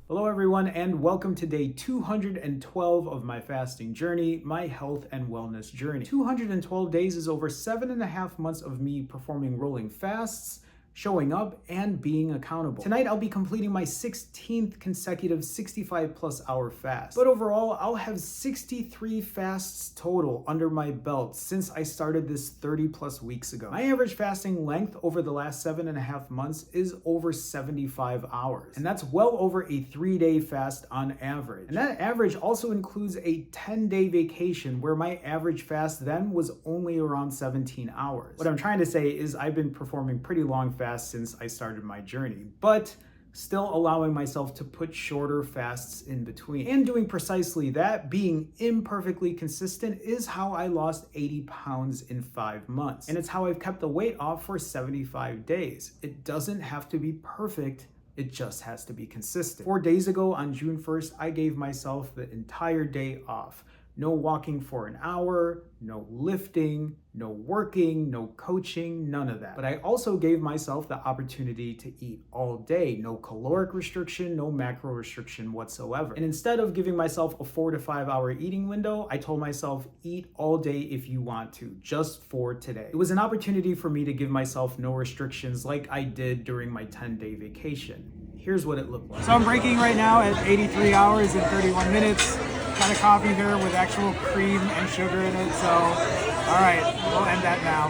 Hello everyone and welcome to day 212 of my fasting journey, my health and wellness journey. 212 days is over 7.5 months of me performing rolling fasts, showing up, and being accountable. Tonight I'll be completing my 16th consecutive 65 plus hour fast. But overall, I'll have 63 fasts total under my belt since I started this 30 plus weeks ago. My average fasting length over the last 7.5 months is over 75 hours. And that's well over a 3-day fast on average. And that average also includes a 10-day vacation where my average fast then was only around 17 hours. What I'm trying to say is I've been performing pretty long fasts since I started my journey, but still allowing myself to put shorter fasts in between. And doing precisely that, being imperfectly consistent, is how I lost 80 pounds in 5 months. And it's how I've kept the weight off for 75 days. It doesn't have to be perfect. It just has to be consistent. 4 days ago on June 1st, I gave myself the entire day off. No walking for an hour, no lifting, no working, no coaching, none of that. But I also gave myself the opportunity to eat all day. No caloric restriction, no macro restriction whatsoever. And instead of giving myself a 4 to 5 hour eating window, I told myself, eat all day if you want to, just for today. It was an opportunity for me to give myself no restrictions like I did during my 10-day vacation. Here's what it looked like. So I'm breaking right now at 83 hours and 31 minutes. Got a coffee here with actual cream and sugar in it, so all right, we'll end that now.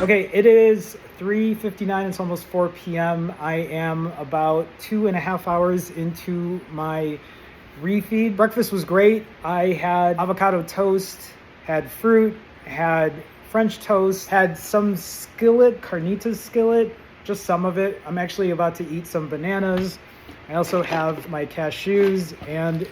Okay, it is 3:59, it's almost 4 p.m. I am about 2.5 hours into my refeed. Breakfast was great. I had avocado toast, had fruit, had French toast, had some skillet, carnitas skillet, just some of it. I'm actually about to eat some bananas. I also have my cashews and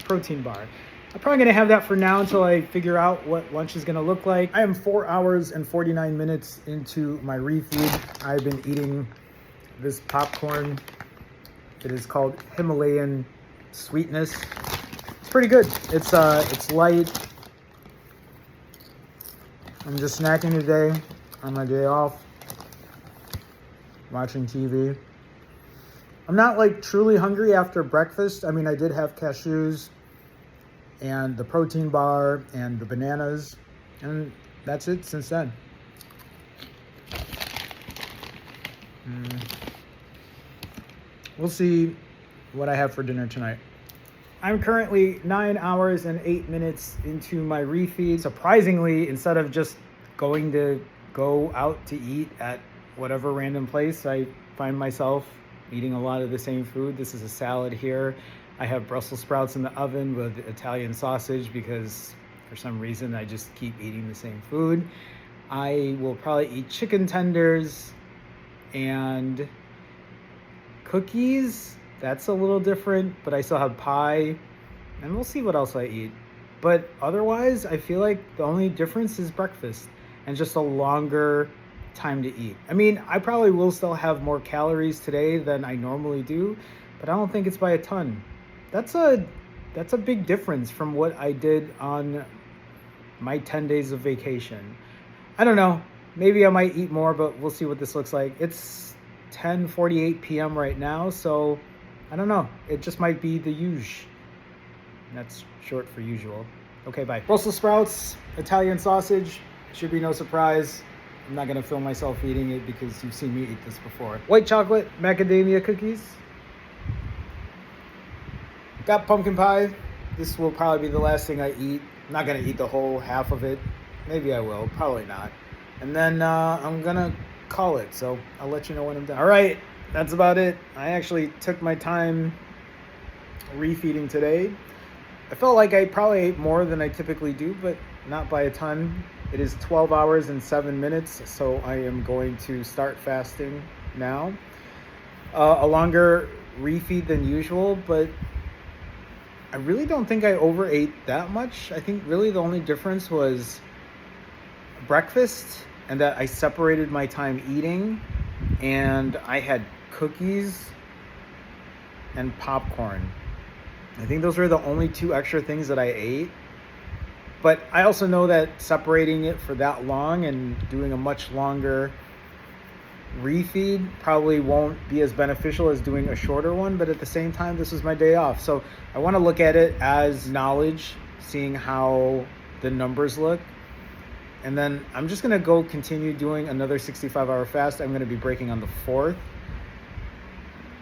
protein bar. I'm probably gonna have that for now until I figure out what lunch is gonna look like. I am 4 hours and 49 minutes into my refeed. I've been eating this popcorn. It is called Himalayan Sweetness. It's pretty good. It's light. I'm just snacking today on my day off, watching TV. I'm not like truly hungry after breakfast. I mean, I did have cashews and the protein bar and the bananas, and that's it since then. We'll see what I have for dinner tonight. I'm currently 9 hours and 8 minutes into my refeed. Surprisingly, instead of just go out to eat at whatever random place, I find myself eating a lot of the same food. This is a salad here. I have Brussels sprouts in the oven with Italian sausage because for some reason I just keep eating the same food. I will probably eat chicken tenders and cookies. That's a little different, but I still have pie, and we'll see what else I eat. But otherwise, I feel like the only difference is breakfast and just a longer time to eat. I mean, I probably will still have more calories today than I normally do, but I don't think it's by a ton. That's a big difference from what I did on my 10 days of vacation. I don't know. Maybe I might eat more, but we'll see what this looks like. It's 10:48 p.m. right now, so I don't know. It just might be the usual. That's short for usual. Okay, bye. Brussels sprouts, Italian sausage. Should be no surprise. I'm not gonna film myself eating it because you've seen me eat this before. White chocolate macadamia cookies. Got pumpkin pie. This will probably be the last thing I eat. I'm not gonna eat the whole half of it. Maybe I will, probably not. And then I'm gonna call it, so I'll let you know when I'm done. All right, that's about it. I actually took my time refeeding today. I felt like I probably ate more than I typically do, but not by a ton. It is 12 hours and 7 minutes, so I am going to start fasting now. A longer refeed than usual, but I really don't think I overate that much. I think really the only difference was breakfast and that I separated my time eating, and I had cookies and popcorn. I think those were the only two extra things that I ate. But I also know that separating it for that long and doing a much longer refeed probably won't be as beneficial as doing a shorter one, but at the same time, this was my day off. So I want to look at it as knowledge, seeing how the numbers look. And then I'm just going to go continue doing another 65-hour fast. I'm going to be breaking on the 4th.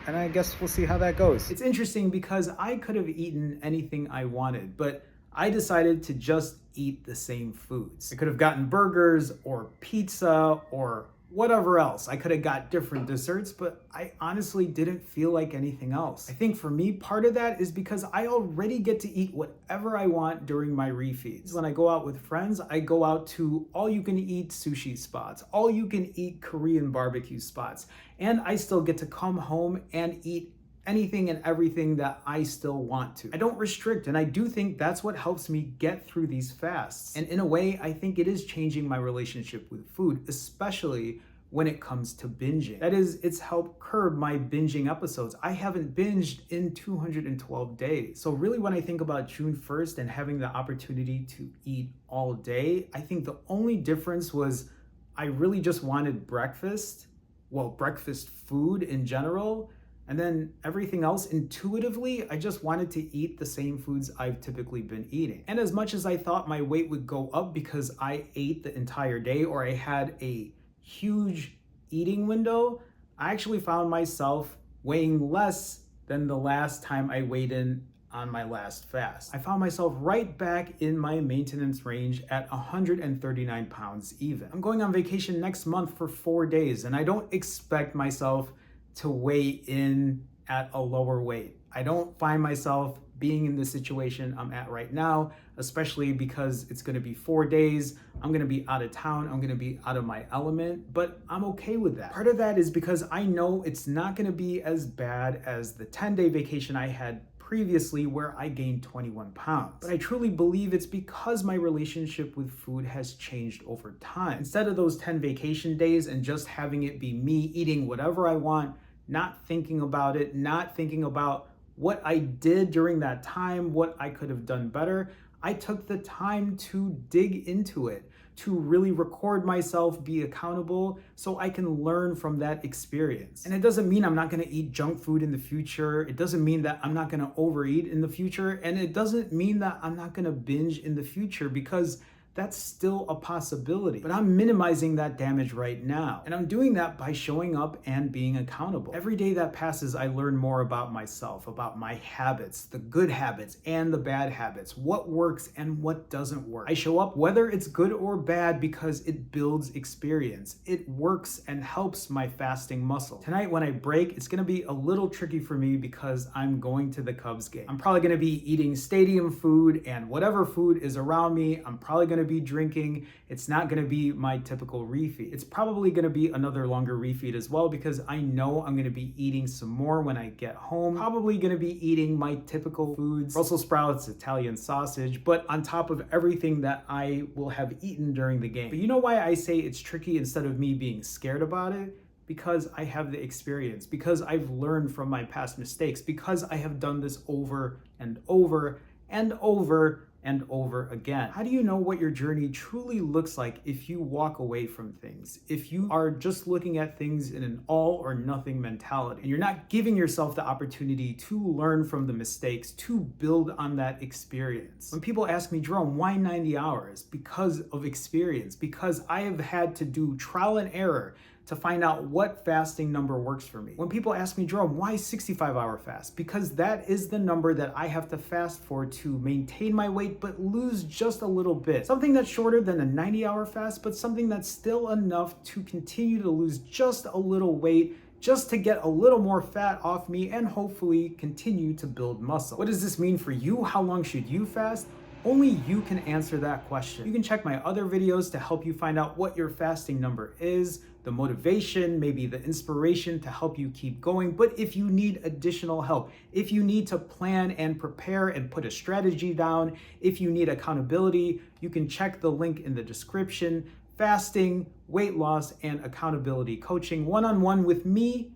And I guess we'll see how that goes. It's interesting because I could have eaten anything I wanted, but I decided to just eat the same foods. I could have gotten burgers or pizza or whatever else. I could have got different desserts, but I honestly didn't feel like anything else. I think for me, part of that is because I already get to eat whatever I want during my refeeds. When I go out with friends, I go out to all-you-can-eat sushi spots, all-you-can-eat Korean barbecue spots, and I still get to come home and eat anything and everything that I still want to. I don't restrict, and I do think that's what helps me get through these fasts. And in a way, I think it is changing my relationship with food, especially when it comes to binging. That is, it's helped curb my binging episodes. I haven't binged in 212 days. So really when I think about June 1st and having the opportunity to eat all day, I think the only difference was I really just wanted breakfast, well, breakfast food in general. And then everything else, intuitively, I just wanted to eat the same foods I've typically been eating. And as much as I thought my weight would go up because I ate the entire day or I had a huge eating window, I actually found myself weighing less than the last time I weighed in on my last fast. I found myself right back in my maintenance range at 139 pounds even. I'm going on vacation next month for 4 days, and I don't expect myself to weigh in at a lower weight. I don't find myself being in the situation I'm at right now, especially because it's gonna be 4 days. I'm gonna be out of town. I'm gonna be out of my element, but I'm okay with that. Part of that is because I know it's not gonna be as bad as the 10-day vacation I had previously where I gained 21 pounds. But I truly believe it's because my relationship with food has changed over time. Instead of those 10 vacation days and just having it be me eating whatever I want, not thinking about it, not thinking about what I did during that time, what I could have done better, I took the time to dig into it, to really record myself, be accountable, so I can learn from that experience. And it doesn't mean I'm not gonna eat junk food in the future. It doesn't mean that I'm not gonna overeat in the future. And it doesn't mean that I'm not gonna binge in the future, because that's still a possibility. But I'm minimizing that damage right now. And I'm doing that by showing up and being accountable. Every day that passes, I learn more about myself, about my habits, the good habits and the bad habits, what works and what doesn't work. I show up whether it's good or bad because it builds experience. It works and helps my fasting muscle. Tonight when I break, it's gonna be a little tricky for me because I'm going to the Cubs game. I'm probably gonna be eating stadium food, and whatever food is around me, I'm probably gonna be drinking. It's not going to be my typical refeed. It's probably going to be another longer refeed as well, because I know I'm going to be eating some more when I get home. Probably going to be eating my typical foods, Brussels sprouts, Italian sausage, but on top of everything that I will have eaten during the game. But you know why I say it's tricky instead of me being scared about it? Because I have the experience, because I've learned from my past mistakes, because I have done this over and over and over and over again. How do you know what your journey truly looks like if you walk away from things? If you are just looking at things in an all or nothing mentality, and you're not giving yourself the opportunity to learn from the mistakes, to build on that experience. When people ask me, Jerome, why 90 hours? Because of experience, because I have had to do trial and error to find out what fasting number works for me. When people ask me, Jerome, why 65-hour fast? Because that is the number that I have to fast for to maintain my weight, but lose just a little bit. Something that's shorter than a 90-hour fast, but something that's still enough to continue to lose just a little weight, just to get a little more fat off me and hopefully continue to build muscle. What does this mean for you? How long should you fast? Only you can answer that question. You can check my other videos to help you find out what your fasting number is, the motivation, maybe the inspiration to help you keep going. But if you need additional help, if you need to plan and prepare and put a strategy down, if you need accountability, you can check the link in the description. Fasting, weight loss, and accountability coaching one-on-one with me.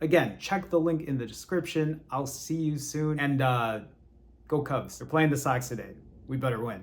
Again, check the link in the description. I'll see you soon. And Go Cubs. They're playing the Sox today. We better win.